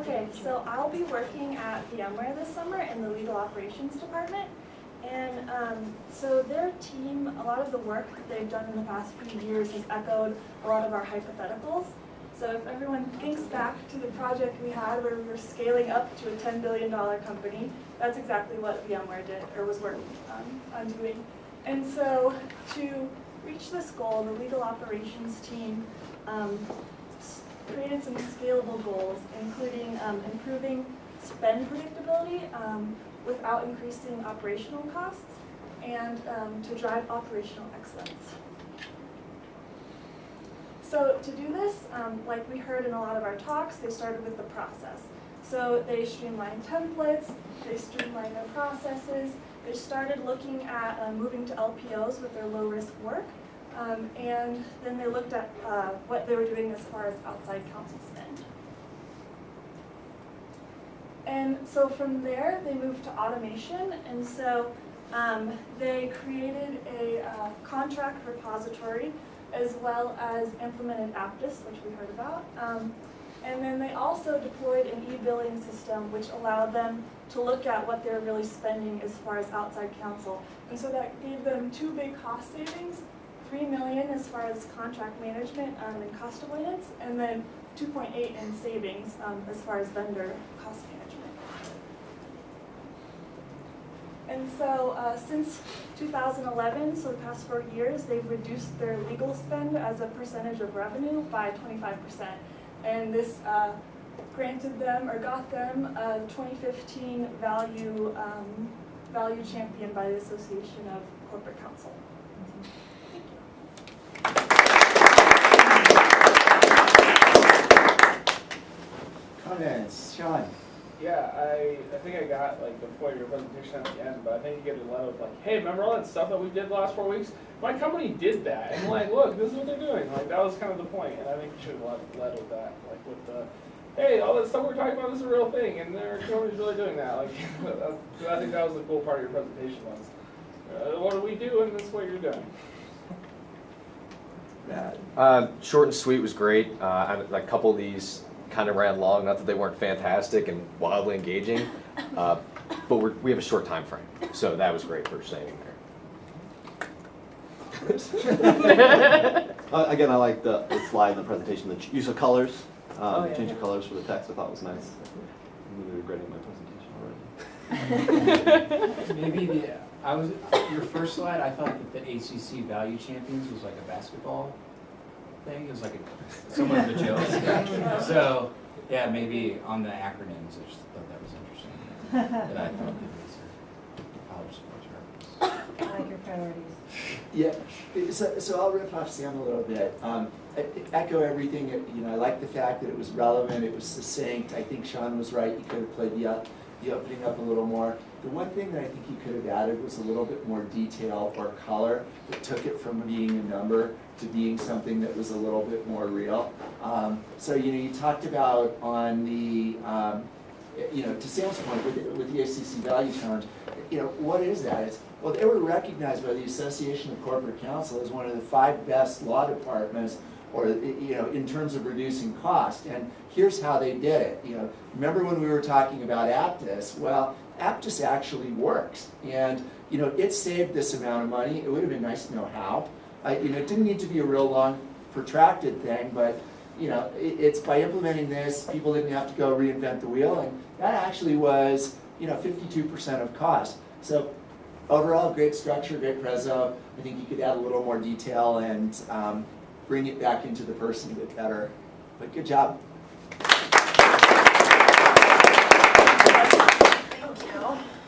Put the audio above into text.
Okay, so I'll be working at VMware this summer in the legal operations department. And so their team, a lot of the work that they've done in the past few years has echoed a lot of our hypotheticals. So if everyone thinks back to the project we had where we were scaling up to a $10 billion company, that's exactly what VMware did or was working on doing. And so to reach this goal, the legal operations team created some scalable goals, including improving spend predictability without increasing operational costs, and to drive operational excellence. So to do this, like we heard in a lot of our talks, they started with the process. So they streamlined templates, they streamlined their processes, they started looking at moving to LPOs with their low-risk work, and then they looked at what they were doing as far as outside counsel spend. And so from there, they moved to automation, and so they created a contract repository as well as implemented Apttus, which we heard about. And then they also deployed an e-billing system which allowed them to look at what they're really spending as far as outside counsel. And so that gave them two big cost savings, $3 million as far as contract management and cost avoidance, and then 2.8 in savings as far as vendor cost management. And so since 2011, so the past 4 years, they've reduced their legal spend as a percentage of revenue by 25%. And this granted them, or got them, a 2015 value champion by the Association of Corporate Counsel. Comments, Sean? Yeah, I think I got like the point of your presentation at the end, but I think you get a lot of like, hey, remember all that stuff that we did the last 4 weeks? My company did that, and like, look, this is what they're doing. Like, that was kind of the point, and I think you should have led with that, like with the, hey, all that stuff we're talking about is a real thing, and their company's really doing that. Like, I think that was the cool part of your presentation was, what do we do, and this is what you're doing. Short and sweet was great. A couple of these kind of ran long, not that they weren't fantastic and wildly engaging, but we have a short time frame, so that was great for saving there. Again, I like the slide in the presentation, the use of colors, change of colors for the text. I thought was nice. I'm really regretting my presentation already. Maybe your first slide, I thought that the ACC Value Champions was like a basketball thing. It was like somewhat of a joke. So yeah, maybe on the acronyms, I just thought that was interesting. But I thought it was college sports reference. I like your priorities. Yeah, so I'll riff off Sam a little bit. I echo everything. I like the fact that it was relevant, it was succinct. I think Sean was right. You could have played the opening up a little more. The one thing that I think you could have added was a little bit more detail or color that took it from being a number to being something that was a little bit more real. So you talked about on the, to Sam's point with the ACC Value Challenge, what is that? Well, they were recognized by the Association of Corporate Counsel as one of the 5 best law departments, or in terms of reducing cost. And here's how they did it. Remember when we were talking about Apttus? Well, Apttus actually works, and it saved this amount of money. It would have been nice to know how. It didn't need to be a real long, protracted thing, but it's by implementing this, people didn't have to go reinvent the wheel, and that actually was 52% of cost. So overall, great structure, great prezzo. I think you could add a little more detail and bring it back into the person a bit better. But good job. Thank you.